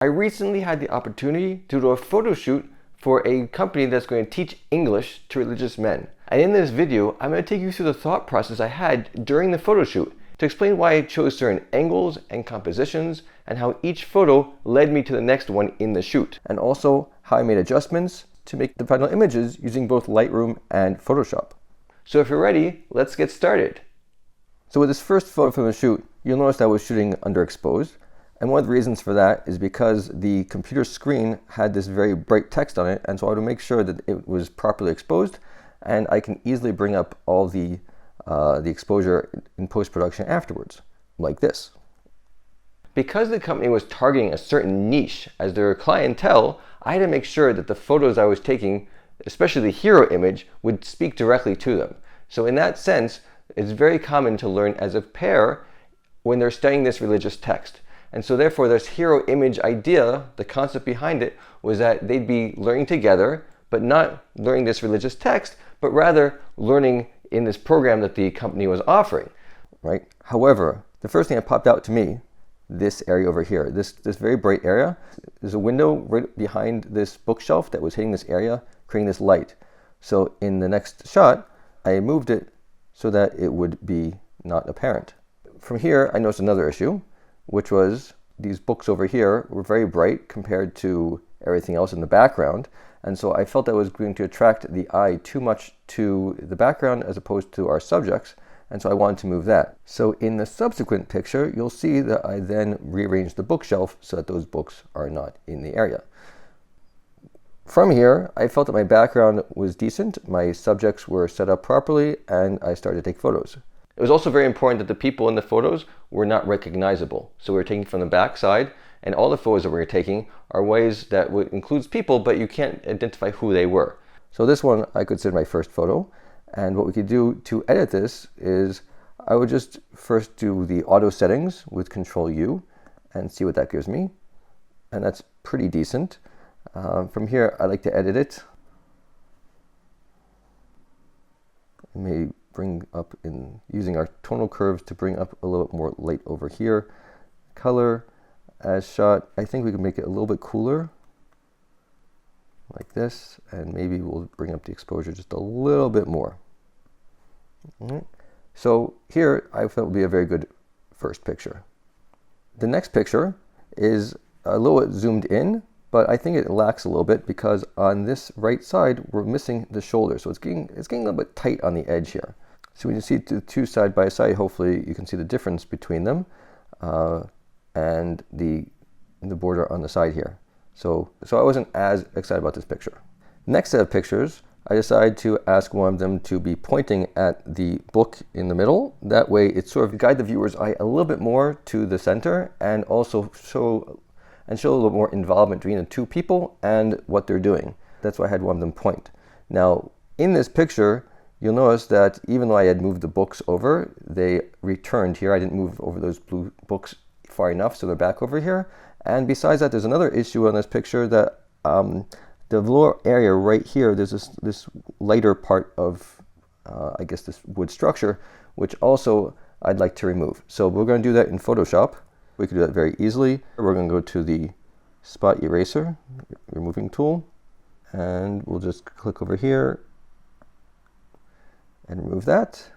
I recently had the opportunity to do a photo shoot for a company that's going to teach English to religious men. And in this video, I'm going to take you through the thought process I had during the photo shoot to explain why I chose certain angles and compositions and how each photo led me to the next one in the shoot. And also how I made adjustments to make the final images using both Lightroom and Photoshop. So if you're ready, let's get started. So with this first photo from the shoot, you'll notice I was shooting underexposed. And one of the reasons for that is because the computer screen had this very bright text on it, and so I had to make sure that it was properly exposed, and I can easily bring up all the exposure in post-production afterwards, like this. Because the company was targeting a certain niche as their clientele, I had to make sure that the photos I was taking, especially the hero image, would speak directly to them. So in that sense, it's very common to learn as a pair when they're studying this religious text. And so therefore this hero image idea, the concept behind it, was that they'd be learning together, but not learning this religious text, but rather learning in this program that the company was offering, right? However, the first thing that popped out to me, this area over here, this very bright area, there's a window right behind this bookshelf that was hitting this area, creating this light. So in the next shot, I moved it so that it would be not apparent. From here, I noticed another issue, which was these books over here were very bright compared to everything else in the background. And so I felt that was going to attract the eye too much to the background as opposed to our subjects. And so I wanted to move that. So in the subsequent picture, you'll see that I then rearranged the bookshelf so that those books are not in the area. From here, I felt that my background was decent, my subjects were set up properly, and I started to take photos. It was also very important that the people in the photos were not recognizable. So we were taking from the back side, and all the photos that we were taking are ways that includes people, but you can't identify who they were. So this one I consider my first photo. And what we could do to edit this is I would just first do the auto settings with Control U and see what that gives me. And that's pretty decent. From here, I like to edit it. I may bring up in using our tonal curves to bring up a little bit more light over here. Color as shot, I think we can make it a little bit cooler like this, and maybe we'll bring up the exposure just a little bit more. Right. So here I felt would be a very good first picture. The next picture is a little bit zoomed in, but I think it lacks a little bit because on this right side we're missing the shoulder, so it's getting a little bit tight on the edge here. So when you see the two side by side, hopefully you can see the difference between them and the border on the side here. So I wasn't as excited about this picture. Next set of pictures, I decided to ask one of them to be pointing at the book in the middle. That way it sort of guide the viewer's eye a little bit more to the center and also show a little more involvement between the two people and what they're doing. That's why I had one of them point. Now in this picture, you'll notice that even though I had moved the books over, they returned here. I didn't move over those blue books far enough, so they're back over here. And besides that, there's another issue on this picture that the lower area right here, there's this lighter part of, I guess, this wood structure, which also I'd like to remove. So we're going to do that in Photoshop. We can do that very easily. We're going to go to the spot eraser, removing tool, and we'll just click over here and remove that.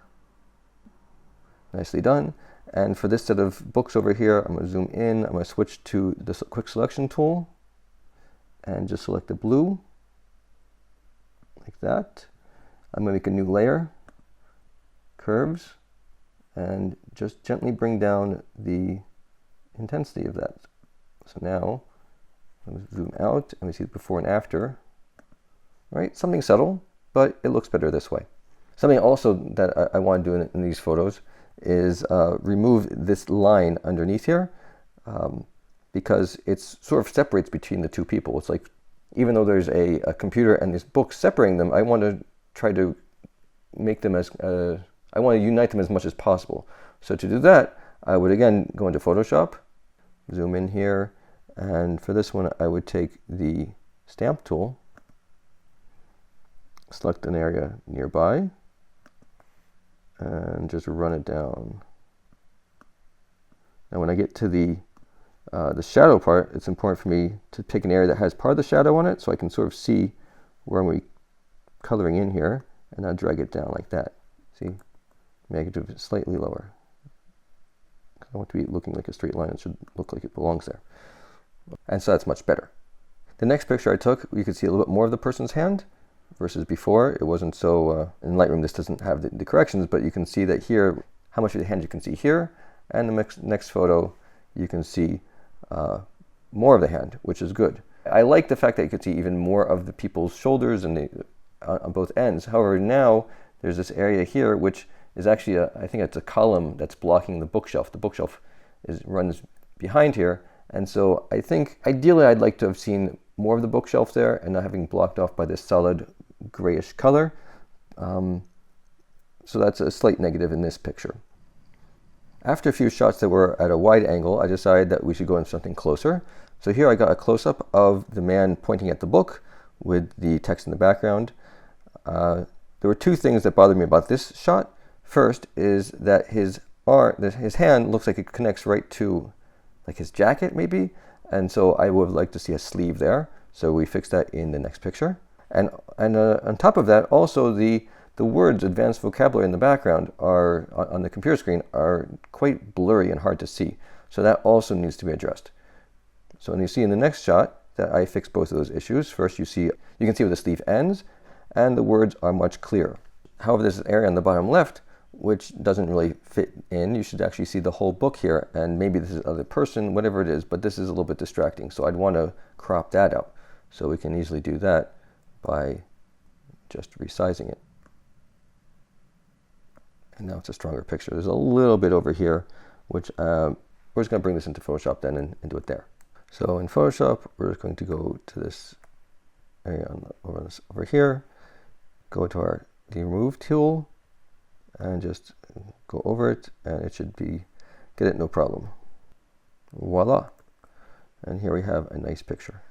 Nicely done. And for this set of books over here, I'm going to zoom in. I'm going to switch to the quick selection tool and just select the blue like that. I'm going to make a new layer, curves, and just gently bring down the intensity of that. So now I'm going to zoom out and we see the before and after. Right, something subtle, but it looks better this way. Something also that I want to do in these photos is remove this line underneath here because it sort of separates between the two people. It's like, even though there's a computer and this book separating them, I want to try to make them I want to unite them as much as possible. So to do that, I would again go into Photoshop, zoom in here, and for this one I would take the stamp tool, select an area nearby, and just run it down. Now when I get to the the shadow part, it's important for me to pick an area that has part of the shadow on it so I can sort of see where I'm coloring in here, and I'll drag it down like that. See? Make it slightly lower. I want it to be looking like a straight line. It should look like it belongs there. And so that's much better. The next picture I took, you could see a little bit more of the person's hand versus before. It wasn't so, in Lightroom this doesn't have the corrections, but you can see that here, how much of the hand you can see here, and the next photo, you can see more of the hand, which is good. I like the fact that you could see even more of the people's shoulders and on both ends. However, now there's this area here, which is actually, I think it's a column that's blocking the bookshelf. The bookshelf runs behind here. And so I think ideally I'd like to have seen more of the bookshelf there and not having blocked off by this solid grayish color. So that's a slight negative in this picture. After a few shots that were at a wide angle, I decided that we should go into something closer. So here I got a close-up of the man pointing at the book with the text in the background. There were two things that bothered me about this shot. First is that his hand looks like it connects right to like his jacket maybe, and so I would like to see a sleeve there. So we fixed that in the next picture. And on top of that, also the words advanced vocabulary in the background are on the computer screen are quite blurry and hard to see. So that also needs to be addressed. So when you see in the next shot that I fixed both of those issues, first you can see where the sleeve ends, and the words are much clearer. However, there's an area on the bottom left which doesn't really fit in. You should actually see the whole book here, and maybe this is other person, whatever it is, but this is a little bit distracting. So I'd want to crop that out. So we can easily do that by just resizing it. And now it's a stronger picture. There's a little bit over here, which we're just going to bring this into Photoshop then and do it there. So in Photoshop, we're just going to go to this area over here, go to the remove tool, and just go over it, and it should get it no problem. Voila. And here we have a nice picture.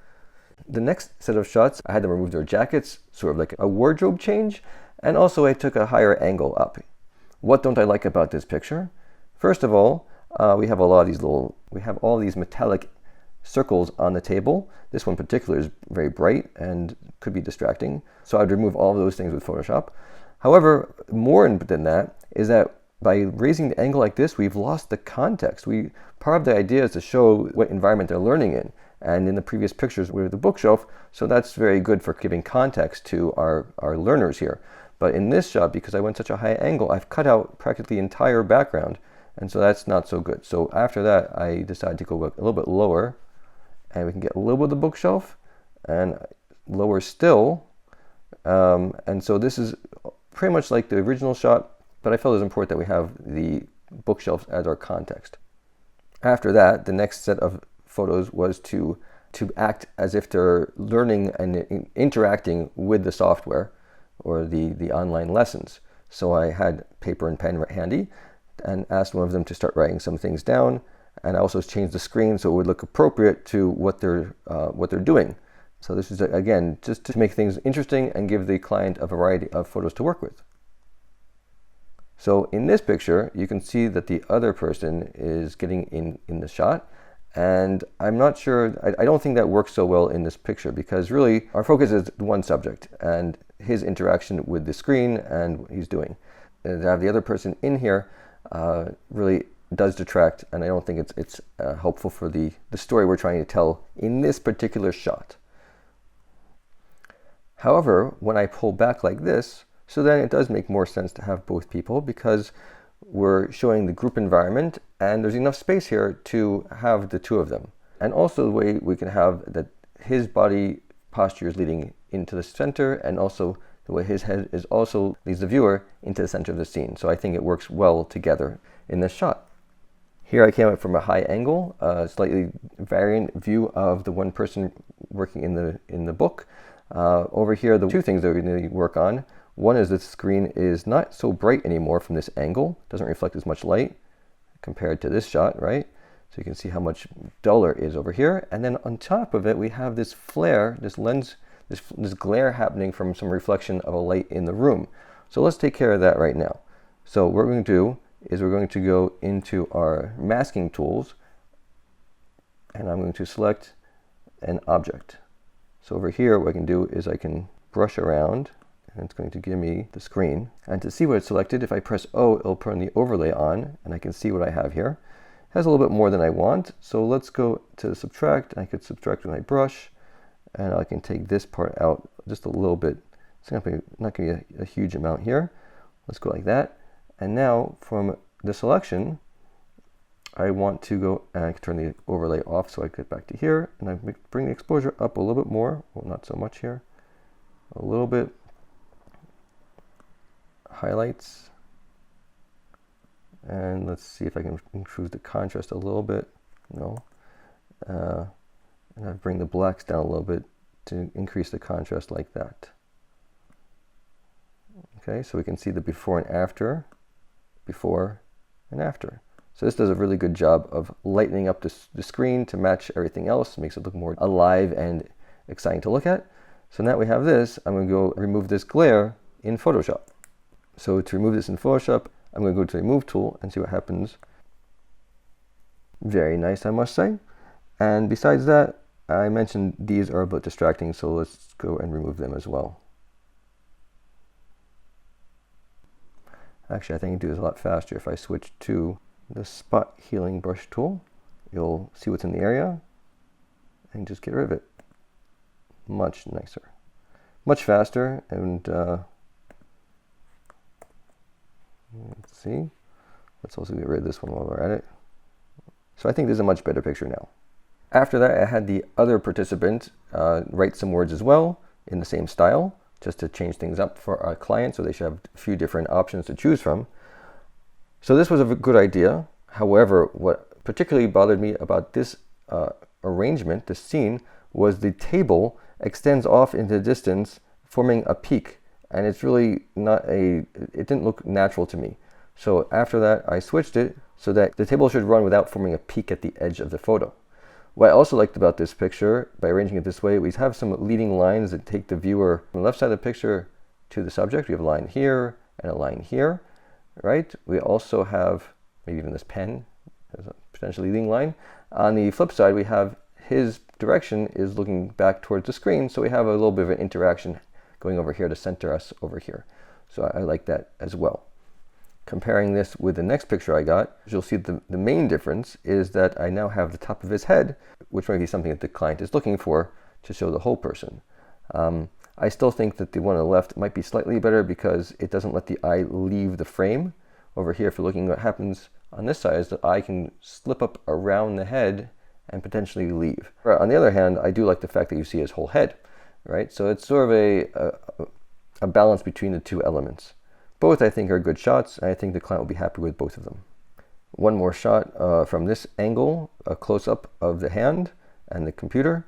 The next set of shots, I had to remove their jackets, sort of like a wardrobe change, and also I took a higher angle up. What don't I like about this picture? First of all, we have all these metallic circles on the table. This one in particular is very bright and could be distracting. So I'd remove all of those things with Photoshop. However, more than that is that by raising the angle like this, we've lost the context. Part of the idea is to show what environment they're learning in. And in the previous pictures with the bookshelf, so that's very good for giving context to our learners here. But in this shot, because I went such a high angle, I've cut out practically the entire background. And so that's not so good. So after that, I decided to go a little bit lower, and we can get a little bit of the bookshelf, and lower still. And so this is pretty much like the original shot, but I felt it was important that we have the bookshelves as our context. After that, the next set of photos was to act as if they're learning and interacting with the software or the online lessons. So I had paper and pen handy and asked one of them to start writing some things down, and I also changed the screen so it would look appropriate to what they're doing. So this is, again, just to make things interesting and give the client a variety of photos to work with. So in this picture, you can see that the other person is getting in the shot. And I'm not sure, I don't think that works so well in this picture, because really our focus is one subject and his interaction with the screen and what he's doing. And to have the other person in here really does detract, and I don't think it's helpful for the story we're trying to tell in this particular shot. However, when I pull back like this, so then it does make more sense to have both people, because we're showing the group environment and there's enough space here to have the two of them. And also the way we can have that his body posture is leading into the center, and also the way his head is also leads the viewer into the center of the scene. So I think it works well together in this shot. Here I came up from a high angle, a slightly variant view of the one person working in the book. Over here, the two things that we need to work on. One is that the screen is not so bright anymore from this angle. It doesn't reflect as much light compared to this shot, right? So you can see how much duller it is over here. And then on top of it, we have this flare, this lens, this glare happening from some reflection of a light in the room. So let's take care of that right now. So what we're going to do is we're going to go into our masking tools, and I'm going to select an object. So over here, what I can do is I can brush around, and it's going to give me the screen. And to see what it's selected, if I press O, it'll turn the overlay on, and I can see what I have here. It has a little bit more than I want, so let's go to subtract. I could subtract with my brush, and I can take this part out just a little bit. It's not going to be a huge amount here. Let's go like that. And now from the selection, I want to go and I can turn the overlay off, so I get back to here, and I bring the exposure up a little bit more. Well, not so much here. A little bit. Highlights. And let's see if I can improve the contrast a little bit. No. And I bring the blacks down a little bit to increase the contrast like that. Okay, so we can see the before and after, before and after. So this does a really good job of lightening up the screen to match everything else. It makes it look more alive and exciting to look at. So now we have this. I'm going to go remove this glare in Photoshop. So to remove this in Photoshop, I'm going to go to the Remove tool and see what happens. Very nice, I must say. And besides that, I mentioned these are a bit distracting, so let's go and remove them as well. Actually, I think I can do this a lot faster if I switch to the spot healing brush tool. You'll see what's in the area and just get rid of it. Much nicer, much faster, and let's see. Let's also get rid of this one while we're at it. So I think this is a much better picture now. After that, I had the other participant write some words as well in the same style, just to change things up for our client, so they should have a few different options to choose from. So this was a good idea. However, what particularly bothered me about this arrangement, this scene, was the table extends off into the distance, forming a peak. And it's really not it didn't look natural to me. So after that, I switched it so that the table should run without forming a peak at the edge of the photo. What I also liked about this picture, by arranging it this way, we have some leading lines that take the viewer from the left side of the picture to the subject. We have a line here and a line here, right? We also have maybe even this pen as a potential leading line. On the flip side, we have his direction is looking back towards the screen, so we have a little bit of an interaction going over here to center us over here. So I like that as well. Comparing this with the next picture I got, you'll see the main difference is that I now have the top of his head, which might be something that the client is looking for to show the whole person. I still think that the one on the left might be slightly better because it doesn't let the eye leave the frame. Over here, if you're looking at what happens on this side, is the eye can slip up around the head and potentially leave. On the other hand, I do like the fact that you see his whole head, right? So it's sort of a balance between the two elements. Both, I think, are good shots, and I think the client will be happy with both of them. One more shot from this angle, a close-up of the hand and the computer,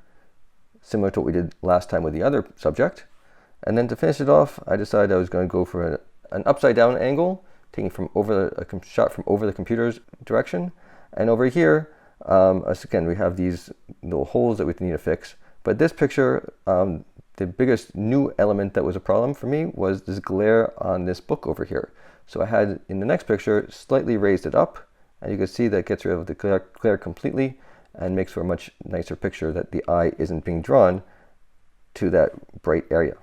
similar to what we did last time with the other subject. And then to finish it off, I decided I was going to go for an upside-down angle, taking from a shot from over the computer's direction. And over here, again, we have these little holes that we need to fix. But this picture, the biggest new element that was a problem for me was this glare on this book over here. So I had, in the next picture, slightly raised it up, and you can see that gets rid of the glare completely and makes for a much nicer picture that the eye isn't being drawn to that bright area.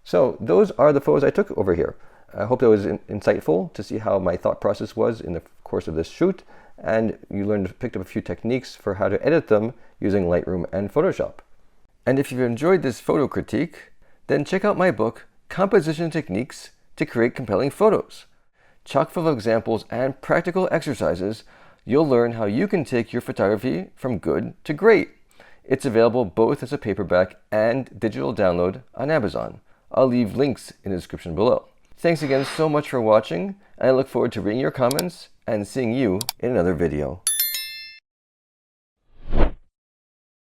So those are the photos I took over here. I hope that was insightful to see how my thought process was in the course of this shoot, and you picked up a few techniques for how to edit them using Lightroom and Photoshop. And if you've enjoyed this photo critique, then check out my book, Composition Techniques to Create Compelling Photos. Chock full of examples and practical exercises, you'll learn how you can take your photography from good to great. It's available both as a paperback and digital download on Amazon. I'll leave links in the description below. Thanks again so much for watching, and I look forward to reading your comments and seeing you in another video.